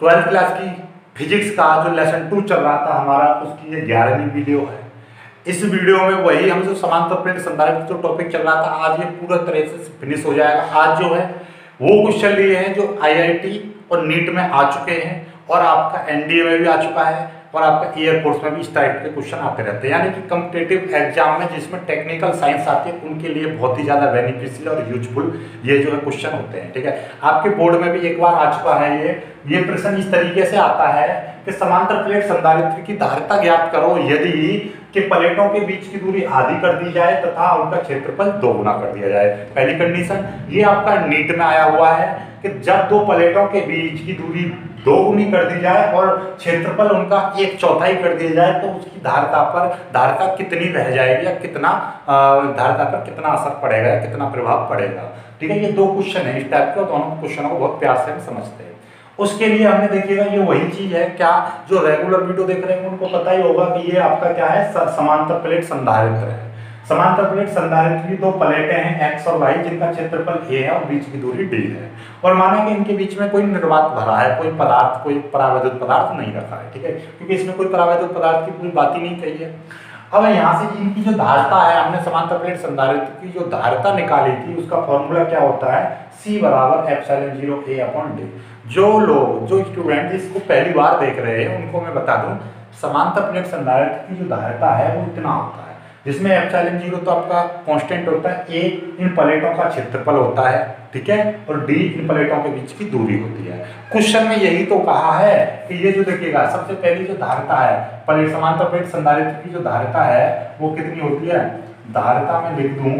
12th class की physics का जो लेसन 2 चल रहा था हमारा, उसकी ये 11वीं वीडियो है। इस वीडियो में वही हम जो समांतर प्लेट संधारित्र जो टॉपिक चल रहा था, आज ये पूरा तरह से फिनिश हो जाएगा। आज जो है वो क्वेश्चन लिए हैं जो IIT और नीट में आ चुके हैं, और आपका NDA में भी आ चुका है, और आपका एयरफोर्स में भी इस टाइप के क्वेश्चन आते रहते हैं। यानी कि कॉम्पिटिटिव एग्जाम में जिसमें टेक्निकल साइंस आती है उनके लिए बहुत ही ज़्यादा बेनिफिशियल और यूजफुल ये जो है क्वेश्चन होते हैं। ठीक है, आपके बोर्ड में भी एक बार आ चुका है ये प्रश्न इस तरीके से आता है कि समांतर प्लेट संधारित्र की धारिता ज्ञात करो यदि कि प्लेटों के बीच की दूरी आधी कर दी जाए तथा उनका क्षेत्रफल 2 गुना कर दिया जाए। पहली कंडीशन ये आपका नीट में आया हुआ है कि जब दो प्लेटों के बीच की दूरी 2 गुनी कर दी जाए और क्षेत्रफल उनका 1/4 कर दिया जाए तो उसकी धारिता कितनी रह जाएगी, या कितना धारिता पर कितना असर पड़ेगा, या कितना प्रभाव पड़ेगा। ठीक है, ये 2 क्वेश्चन है इस टाइप के, दोनों क्वेश्चनों को बहुत प्यार से हम समझते हैं। उसके लिए हमने देखिएगा ये वही चीज है, क्या जो रेगुलर वीडियो देख रहे हैं उनको पता ही होगा कि ये आपका क्या है, समांतर प्लेट संधारित्र है। समांतर प्लेट संधारित्र की 2 प्लेटें हैं X और Y, जिनका क्षेत्रफल A है और बीच की दूरी D है, और माना कि इनके बीच में कोई निर्वात भरा है, कोई पदार्थ, कोई परावैद्युत पदार्थ नहीं रखा है। ठीक है, क्योंकि इसमें कोई परावैद्युत पदार्थ की कोई बात ही नहीं कही है। अब यहाँ से इनकी जो धारिता है, हमने समांतर प्लेट संधारित्र की जो धारिता निकाली थी उसका फॉर्मूला क्या होता है, C बराबर ε0 A/D। जो स्टूडेंट इसको पहली बार देख रहे हैं उनको मैं बता दूं, समांतर प्लेट संधारित्र की जो धारिता है वो इतना होता है, जिसमें ε0 तो आपका कांस्टेंट होता है, A इन प्लेटों का क्षेत्रफल होता है, ठीक है, और D इन प्लेटों के बीच की दूरी होती है। क्वेश्चन में यही तो कहा है कि ये जो देखिएगा, सबसे पहली जो धारिता है प्लेट समांतर प्लेट संधारित्र की जो धारिता है वो कितनी होती है, धारिता में लिख दूं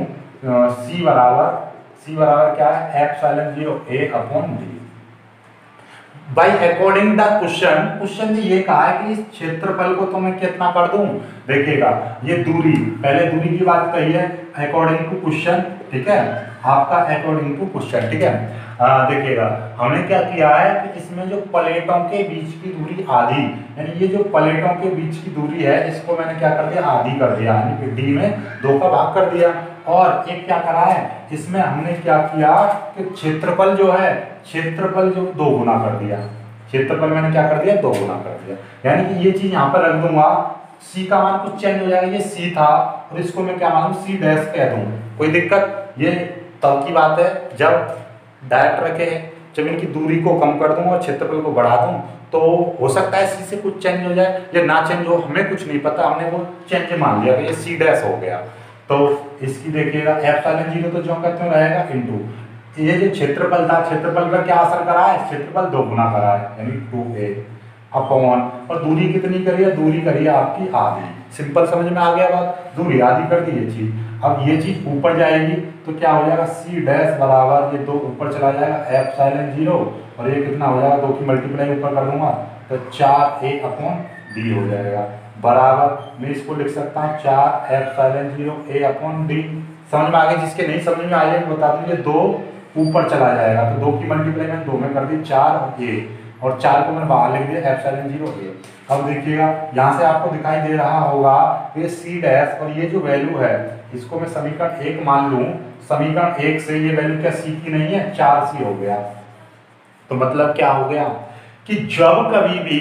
C बराबर क्या है, ε0 A/D। By according the question ने ये कहा है कि इस क्षेत्रफल को तो मैं कितना कर दूं, देखिएगा ये दूरी, पहले दूरी की बात कही है अकॉर्डिंग टू क्वेश्चन, ठीक है, आपका अकॉर्डिंग टू क्वेश्चन। ठीक है, देखिएगा हमने क्या किया है कि इसमें जो प्लेटों के बीच की दूरी आधी, यानी ये जो प्लेटों के बीच की दूरी है इसको मैंने क्या कर दिया, आधी कर दिया, यानी कि D में 2 का भाग कर दिया, और एक क्या करा है, इसमें हमने क्या किया कि क्षेत्रफल जो 2 गुना कर दिया, क्षेत्रफल मैंने क्या कर दिया, 2 गुना कर दिया, यानी कि ये चीज यहाँ पर रख दूंगा, C का मान कुछ चेंज हो जाएगा, ये C था और इसको मैं क्या मानूं, C डैश कह दूं, कोई दिक्कत, ये तब की बात है जब डायरेक्ट रखे, जब इनकी दूरी को कम कर दूं और क्षेत्रफल को बढ़ा दूं तो हो सकता है C से कुछ चेंज हो जाए या ना चेंज हो, हमें कुछ नहीं पता, हमने वो चेंज मान लिया कि ये C डैश हो गया। तो इसकी देखिएगा ε0 तो जो कहते रहेगा इनटू ये जो क्षेत्रफल था, क्षेत्रफल का क्या असर करा है, क्षेत्रफल 2 गुना करा है, यानी 2A अपॉन, और दूरी कितनी करी है, दूरी करी है आपकी आधी। सिंपल समझ में आ गया बात, दूरी आधी कर दी ये चीज। अब ये चीज ऊपर जाएगी तो क्या हो जाएगा, C डैश बराबर ये 2 ऊपर चला जाएगा ε0, और ये कितना हो जाएगा, 2 की मल्टीप्लाई ऊपर कर दूंगा तो 4A/D हो जाएगा, बराबर मैं इसको लिख सकता हूँ 4ε0 A/D। समझ में आ गया, जिसके नहीं समझ में आ जाए बता दूं, ये 2 ऊपर चला जाएगा तो 2 की मल्टीप्लाई मैंने 2 में कर दी 4 और A, और 4 को मैंने बाहर लिख दिया ε0 A। अब देखिएगा यहाँ से आपको दिखाई दे रहा होगा ये C डैश, और ये जो वैल्यू है इसको मैं समीकरण 1 मान लूँ, समीकरण 1 से ये वैल्यू क्या C की नहीं है, 4C हो गया। तो मतलब क्या हो गया कि जब कभी भी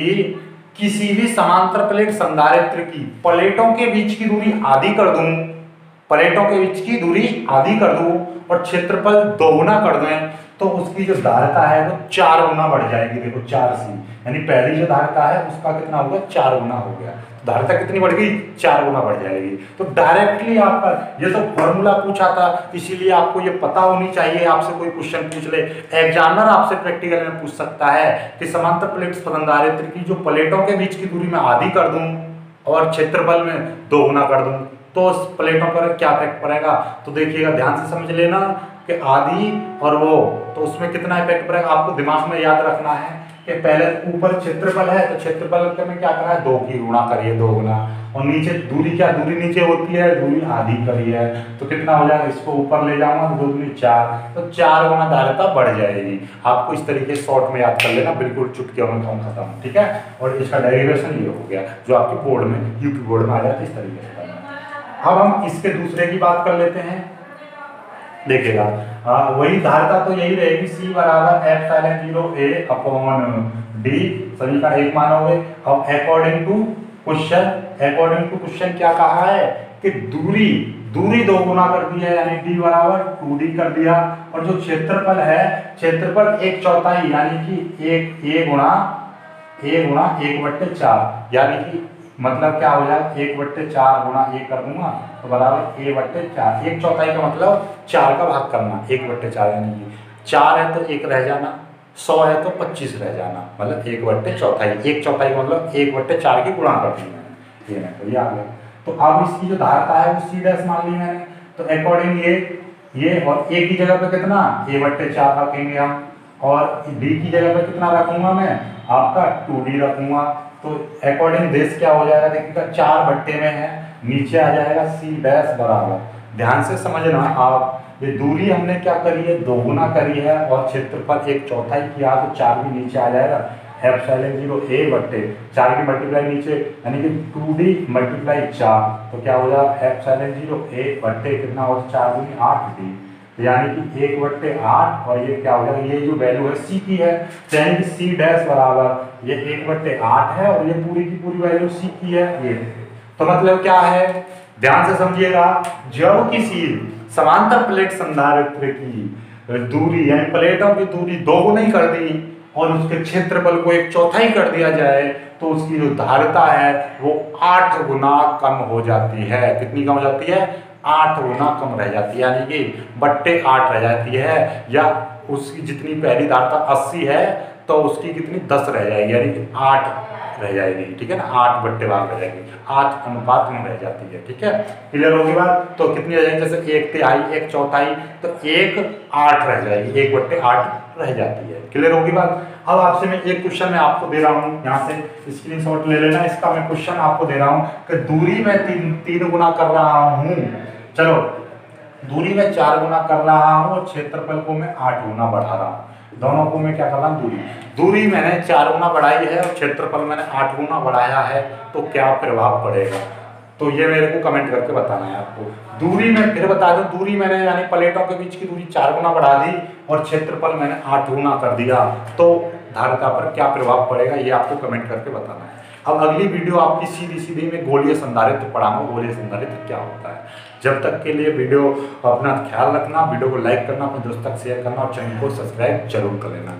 किसी भी समांतर प्लेट संधारित्र की प्लेटों के बीच की दूरी आधी कर दूं, प्लेटों के बीच की दूरी आधी कर दूं और क्षेत्रफल 2 गुना कर दें तो उसकी जो धारिता है वो 4 गुना बढ़ जाएगी। देखो 4C, यानी पहली जो धारिता है उसका कितना हो गया, 4 गुना हो गया, धारिता कितनी बढ़ गई, 4 गुना बढ़ जाएगी। तो डायरेक्टली आपका ये तो फॉर्मूला पूछा था, इसीलिए आपको ये पता होनी चाहिए, आपसे कोई क्वेश्चन पूछ ले, एग्जामिनर आपसे प्रैक्टिकल में पूछ सकता है कि समांतर प्लेट संधारित्र की जो प्लेटों के बीच की दूरी में आधी कर दूं और क्षेत्रफल में 2 गुना कर दूं तो उस प्लेटों पर क्या इफेक्ट पड़ेगा। तो देखिएगा ध्यान से समझ लेना कि आधी और वो, तो उसमें कितना इफेक्ट पड़ेगा आपको दिमाग में याद रखना है कि पहले ऊपर क्षेत्रफल है तो क्षेत्रफल में क्या करा है, 2 की गुणा करिए, 2 गुना, और नीचे दूरी, क्या दूरी नीचे होती है, दूरी आधी करी है तो कितना हो जाएगा, इसको ऊपर ले जाऊंगा तो 2 दूनी 4, तो 4 गुना धारिता बढ़ जाएगी। आपको इस तरीके शॉर्ट में याद कर लेना, बिल्कुल चुटकियों में काम खत्म, ठीक है। और इसका डेरिवेशन ये हो गया जो आपके बोर्ड में, यूपी बोर्ड में आ जाता है इस तरीके से। अब हम इसके दूसरे की बात कर लेते हैं। देखिएगा वही धारता तो यही रहेगी, C बराबर ε0A/d, सभी का एक मानोगे। अब अकॉर्डिंग टू क्वेश्चन क्या कहा है कि दूरी दो गुना कर दिया, यानी d बराबर 2d कर दिया। और जो क्षेत्रफल है, क्षेत्रफल 1/4 यानी कि a गुणा 1/4, यानी कि मतलब क्या हो जाएगा 1/4 गुणा 1 कर दूंगा तो बराबर a/4। 1/4 का मतलब 4 का भाग करना, 1/4 यानी कि 4 है तो 1 रह जाना, 100 है तो 25 रह जाना, मतलब 1/4। 1/4 का मतलब 1/4 की गुणा कर दी मैंने, ये नहीं तो ये आ गया। तो अब इसकी जो धारता है वो C डैश मान ली मैंने, तो अकॉर्डिंग ये और a की जगह पे कितना a/4 रखेंगे हम, और d की जगह पे कितना रखूंगा मैं, आपका 2d रखूंगा। तो अकॉर्डिंग दिस क्या हो जाएगा, देखिएगा 4 बट्टे में है, नीचे आ जाएगा C डैश बराबर, ध्यान से समझना आप, ये दूरी हमने क्या करी है, दोगुना करी है, और क्षेत्रफल 1/4 किया तो 4 भी नीचे आ जाएगा, ε0A/4 की मल्टीप्लाई नीचे, यानी कि 2d × 4, तो क्या हो जाएगा ε0A/ कितना हो, 4 दूनी 8d, यानी कि 1/8। और ये क्या हो जाएगा, ये जो वैल्यू है C की है, यानी कि C डैश बराबर ये 1/8 है, और ये पूरी की पूरी वैल्यू C की है ये। तो मतलब क्या है, ध्यान से समझिएगा, जब किसी समांतर प्लेट संधारित्र की दूरी यानी प्लेटों की दूरी दोगुनी कर दी और उसके क्षेत्रफल को 1/4 कर दिया जाए, तो उसकी जो धारिता है वो 8 गुना कम हो जाती है। कितनी कम हो जाती है, 8 गुना कम रह जाती है, यानी कि 8 रह जाती है। या उसकी जितनी पहली धारता 80 है तो उसकी कितनी 10 रह जाएगी, यानी कि 8 रह जाएगी, ठीक है ना, 8 बट्टे भाग रह जाएगी, 8 अनुपात में रह जाती है, ठीक है। क्लियर होगी बात, तो कितनी रह जाएगी, जैसे 1/3 1/4 तो 1/8 रह जाएगी, 1/8 रह जाती है। क्लियर होगी बात। अब आपसे मैं एक क्वेश्चन मैं आपको दे रहा हूँ, यहाँ से स्क्रीनशॉट ले लेना इसका, मैं क्वेश्चन आपको दे रहा हूँ कि दूरी में 3 गुना कर रहा हूँ, चलो दूरी में 4 गुना कर रहा हूँ और क्षेत्रफल को मैं 8 गुना बढ़ा रहा हूँ, दोनों को मैं क्या कर रहा हूँ, दूरी मैंने 4 गुना बढ़ाई है और क्षेत्रफल मैंने 8 गुना बढ़ाया है, तो क्या प्रभाव पड़ेगा, तो ये मेरे को कमेंट करके बताना है आपको। दूरी में फिर बता दूं, दूरी मैंने यानी प्लेटों के बीच की दूरी 4 गुना बढ़ा दी और क्षेत्रफल मैंने 8 गुना कर दिया, तो धारिता पर क्या प्रभाव पड़ेगा, ये आपको कमेंट करके बताना है। अब अगली वीडियो आपकी सीधी में गोलीय संधारित्र पढ़ाऊंगा, गोलीय संधारित्र क्या होता है। जब तक के लिए वीडियो अपना ख्याल रखना, वीडियो को लाइक करना, अपने दोस्तों तक शेयर करना और चैनल को सब्सक्राइब जरूर कर लेना।